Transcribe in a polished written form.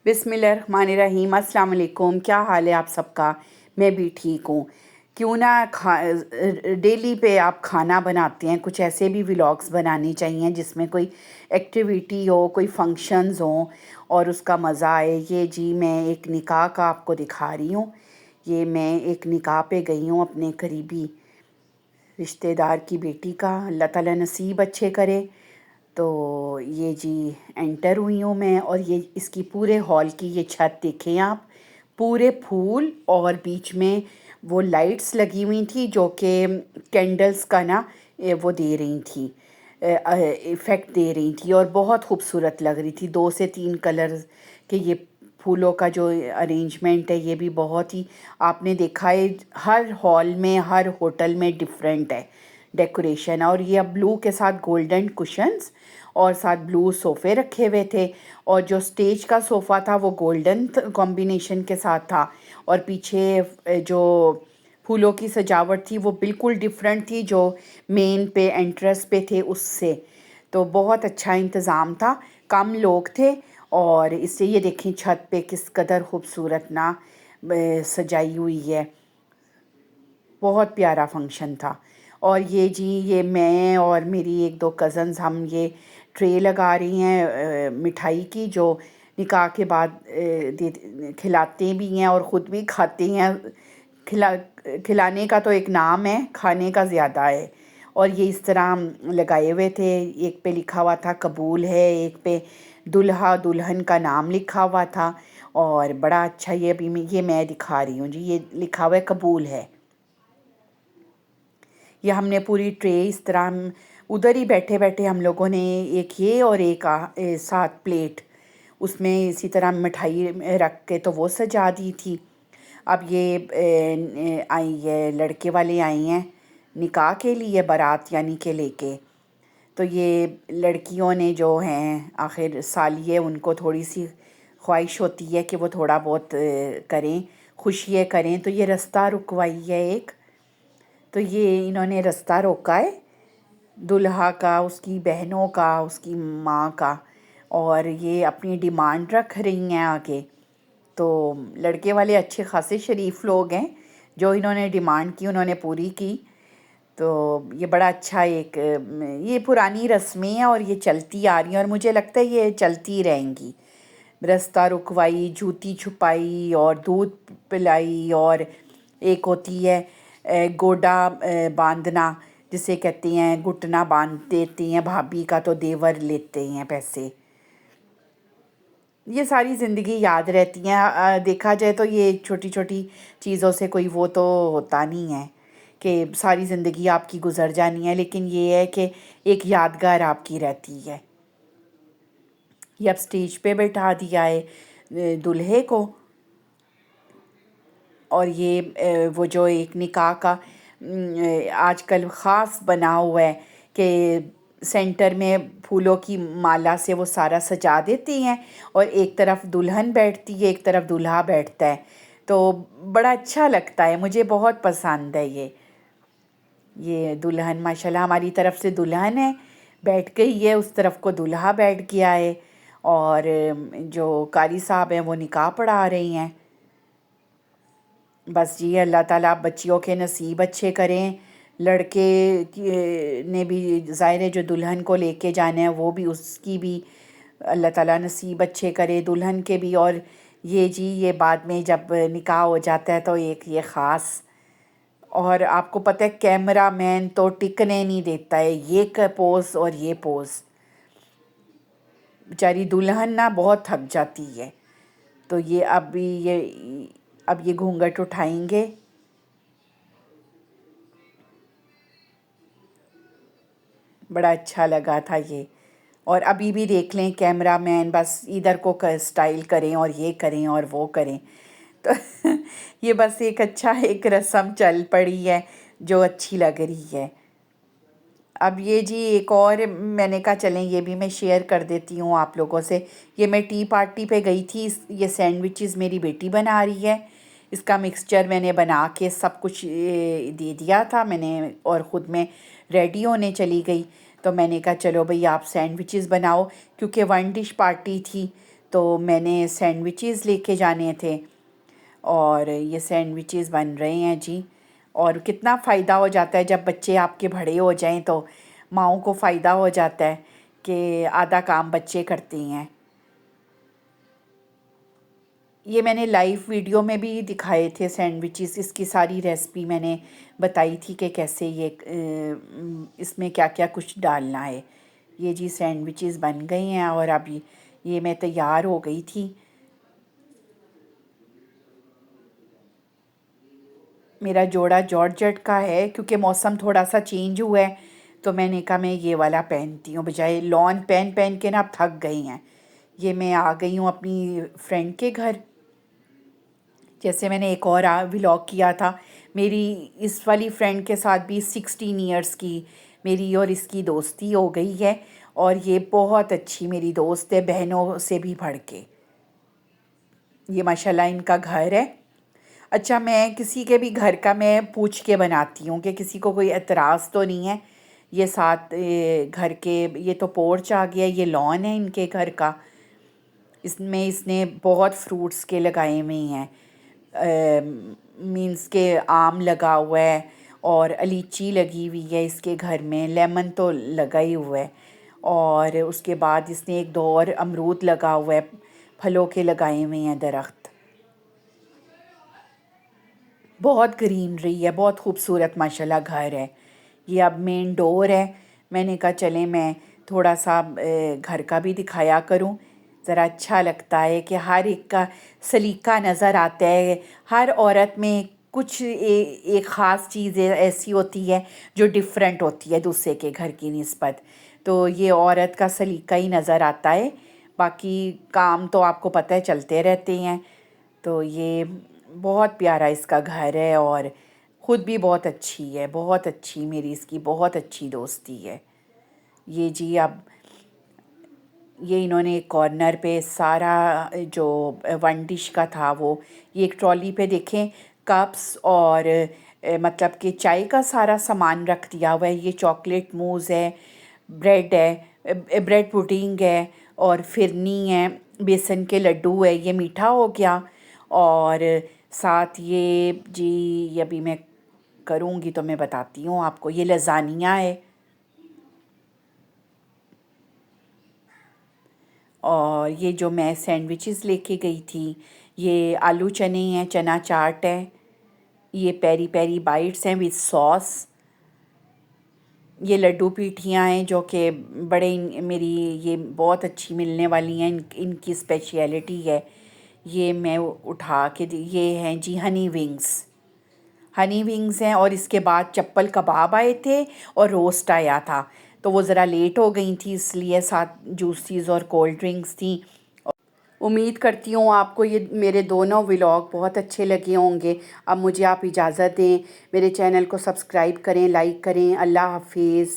बिस्मिल्लाहिर्रहमानिर्रहीम। अस्सलाम वालेकुम। क्या हाल है आप सबका? मैं भी ठीक हूँ। क्यों ना डेली पे आप खाना बनाते हैं, कुछ ऐसे भी व्लॉग्स बनाने चाहिए जिसमें कोई एक्टिविटी हो, कोई फंक्शंस हो और उसका मज़ा आए। ये जी मैं एक निकाह का आपको दिखा रही हूँ। ये मैं एक निकाह पे गई हूँ अपने करीबी रिश्तेदार की बेटी का। अल्लाह ताला नसीब अच्छे करे। तो ये जी एंटर हुई हूँ मैं, और ये इसकी पूरे हॉल की ये छत देखें आप, पूरे फूल और बीच में वो लाइट्स लगी हुई थी जो कि कैंडल्स का ना वो दे रही थी, इफ़ेक्ट दे रही थी, और बहुत खूबसूरत लग रही थी। 2 से 3 कलर के ये फूलों का जो अरेंजमेंट है ये भी बहुत ही, आपने देखा है हर हॉल में हर होटल में डिफरेंट है डेकोरेशन। और ये अब ब्लू के साथ गोल्डन कुशन्स और साथ ब्लू सोफ़े रखे हुए थे, और जो स्टेज का सोफ़ा था वो गोल्डन कॉम्बिनेशन के साथ था, और पीछे जो फूलों की सजावट थी वो बिल्कुल डिफरेंट थी जो मेन पे एंट्रेंस पे थे उससे। तो बहुत अच्छा इंतज़ाम था, कम लोग थे, और इससे ये देखें छत पे किस कदर खूबसूरत ना सजाई हुई है। बहुत प्यारा फंक्शन था। और ये जी ये मैं और मेरी 1-2 कज़न्स हम ये ट्रे लगा रही हैं मिठाई की, जो निकाह के बाद खिलाते भी हैं और ख़ुद भी खाते हैं। खिलाने का तो एक नाम है, खाने का ज़्यादा है। और ये इस तरह लगाए हुए थे, एक पे लिखा हुआ था कबूल है, एक पे दुल्हा दुल्हन का नाम लिखा हुआ था। और बड़ा अच्छा, ये अभी मैं दिखा रही हूँ जी, ये लिखा हुआ है कबूल है। ये हमने पूरी ट्रे इस तरह उधर ही बैठे बैठे हम लोगों ने एक ये और एक साथ प्लेट उसमें इसी तरह मिठाई रख के तो वो सजा दी थी। अब ये आई है, लड़के वाले आए हैं निकाह के लिए, बारात यानी के लेके। तो ये लड़कियों ने जो हैं आखिर सालिए, उनको थोड़ी सी ख्वाहिश होती है कि वो थोड़ा बहुत करें, खुशियाँ करें। तो ये रास्ता रुकवाई है एक, तो ये इन्होंने रास्ता रोका है दुल्हा का, उसकी बहनों का, उसकी माँ का, और ये अपनी डिमांड रख रही हैं आगे। तो लड़के वाले अच्छे खासे शरीफ लोग हैं, जो इन्होंने डिमांड की उन्होंने पूरी की। तो ये बड़ा अच्छा एक ये पुरानी रस्में हैं और ये चलती आ रही हैं, और मुझे लगता है ये चलती रहेंगी। रास्ता रुकवाई, जूती छुपाई और दूध पिलाई, और एक होती है गोडा बांधना, जिसे कहते हैं घुटना बांध देती हैं भाभी का तो देवर लेते हैं पैसे। ये सारी ज़िंदगी याद रहती हैं। देखा जाए तो ये छोटी छोटी चीज़ों से कोई वो तो होता नहीं है कि सारी ज़िंदगी आपकी गुजर जानी है, लेकिन ये है कि एक यादगार आपकी रहती है। ये अब स्टेज पे बैठा दिया है दूल्हे को, और ये वो जो एक निकाह का आजकल ख़ास बना हुआ है कि सेंटर में फूलों की माला से वो सारा सजा देती हैं, और एक तरफ दुल्हन बैठती है, एक तरफ दूल्हा बैठता है। तो बड़ा अच्छा लगता है, मुझे बहुत पसंद है ये दुल्हन माशाल्लाह हमारी तरफ से दुल्हन है, बैठ गई है, उस तरफ को दूल्हा बैठ गया है, और जो कारी साहब हैं वो निकाह पढ़ा रही हैं। बस जी अल्लाह ताला बच्चियों के नसीब अच्छे करें। लड़के ने भी ज़ाहिर है जो दुल्हन को लेके जाना है वो भी, उसकी भी अल्लाह ताला नसीब अच्छे करे, दुल्हन के भी। और ये जी ये बाद में जब निकाह हो जाता है तो एक ये ख़ास, और आपको पता है कैमरा मैन तो टिकने नहीं देता है, ये पोज़ और ये पोज़। बेचारी दुल्हन ना बहुत थक जाती है। तो ये अब ये घूंघट उठाएंगे। बड़ा अच्छा लगा था ये। और अभी भी देख लें कैमरा मैन बस इधर को स्टाइल करें और ये करें और वो करें। तो ये बस एक अच्छा एक रस्म चल पड़ी है जो अच्छी लग रही है। अब ये जी एक और मैंने कहा चलें ये भी मैं शेयर कर देती हूँ आप लोगों से। ये मैं टी पार्टी पे गई थी, ये सैंडविचेस मेरी बेटी बना रही है। इसका मिक्सचर मैंने बना के सब कुछ दे दिया था मैंने, और ख़ुद में रेडी होने चली गई। तो मैंने कहा चलो भाई आप सैंडविचेस बनाओ, क्योंकि 1 डिश पार्टी थी तो मैंने सैंडविचेस लेके जाने थे और ये सैंडविचेस बन रहे हैं जी। और कितना फ़ायदा हो जाता है जब बच्चे आपके बड़े हो जाएं, तो माँओं को फ़ायदा हो जाता है कि आधा काम बच्चे करती हैं। ये मैंने लाइव वीडियो में भी दिखाए थे सैंडविचेस, इसकी सारी रेसिपी मैंने बताई थी कि कैसे ये इसमें क्या क्या कुछ डालना है। ये जी सैंडविचेस बन गई हैं और अभी ये मैं तैयार हो गई थी। मेरा जोड़ा जॉर्जेट का है, क्योंकि मौसम थोड़ा सा चेंज हुआ है तो मैंने कहा मैं ये वाला पहनती हूँ, बजाय लॉन पहन पहन के ना अब थक गई हैं। ये मैं आ गई हूँ अपनी फ्रेंड के घर। जैसे मैंने एक और व्लॉग किया था, मेरी इस वाली फ्रेंड के साथ भी 16 इयर्स की मेरी और इसकी दोस्ती हो गई है और ये बहुत अच्छी मेरी दोस्त है, बहनों से भी बढ़ के। ये माशाल्लाह इनका घर है। अच्छा, मैं किसी के भी घर का मैं पूछ के बनाती हूँ कि किसी को कोई एतराज़ तो नहीं है। ये साथ घर के, ये तो पोर्च आ गया, ये लॉन है इनके घर का। इसमें इसने बहुत फ्रूट्स के लगाए हुए हैं, मीन्स के आम लगा हुआ है और लीची लगी हुई है इसके घर में, लेमन तो लगा ही हुआ है। और उसके बाद इसने एक दो और अमरूद लगा हुआ है, फलों के लगाए हुए हैं दरख्त। बहुत ग्रीनरी है, बहुत खूबसूरत माशाल्लाह घर है। ये अब मेन डोर है। मैंने कहा चले मैं थोड़ा सा घर का भी दिखाया करूं, ज़रा अच्छा लगता है कि हर एक का सलीका नज़र आता है। हर औरत में कुछ एक ख़ास चीज़ ऐसी होती है जो डिफरेंट होती है दूसरे के घर की निस्बत। तो ये औरत का सलीका ही नज़र आता है, बाकी काम तो आपको पता है चलते रहते हैं। तो ये बहुत प्यारा इसका घर है और ख़ुद भी बहुत अच्छी है, बहुत अच्छी, मेरी इसकी बहुत अच्छी दोस्ती है। ये जी अब ये इन्होंने कॉर्नर पे सारा जो वन डिश का था वो, ये एक ट्रॉली पे देखें कप्स और मतलब कि चाय का सारा सामान रख दिया हुआ है। ये चॉकलेट मूज़ है, ब्रेड है, ब्रेड पुडिंग है और फिरनी है, बेसन के लड्डू है, ये मीठा हो गया। और साथ ये जी, ये अभी मैं करूँगी तो मैं बताती हूँ आपको, ये लज़ानिया है। और ये जो मैं सैंडविचेस लेके गई थी, ये आलू चने हैं, चना चाट है, ये पेरी पेरी बाइट्स हैं विद सॉस। ये लड्डू पीठियाँ हैं जो कि मेरी ये बहुत अच्छी मिलने वाली हैं, इनकी स्पेशलिटी है। ये मैं उठा के ये हैं जी हनी विंग्स हैं। और इसके बाद चप्पल कबाब आए थे और रोस्ट आया था, तो वो ज़रा लेट हो गई थी, इसलिए साथ जूसीज़ और कोल्ड ड्रिंक्स थी। उम्मीद करती हूँ आपको ये मेरे दोनों व्लॉग बहुत अच्छे लगे होंगे। अब मुझे आप इजाज़त दें, मेरे चैनल को सब्सक्राइब करें, लाइक करें। अल्लाह हाफिज़।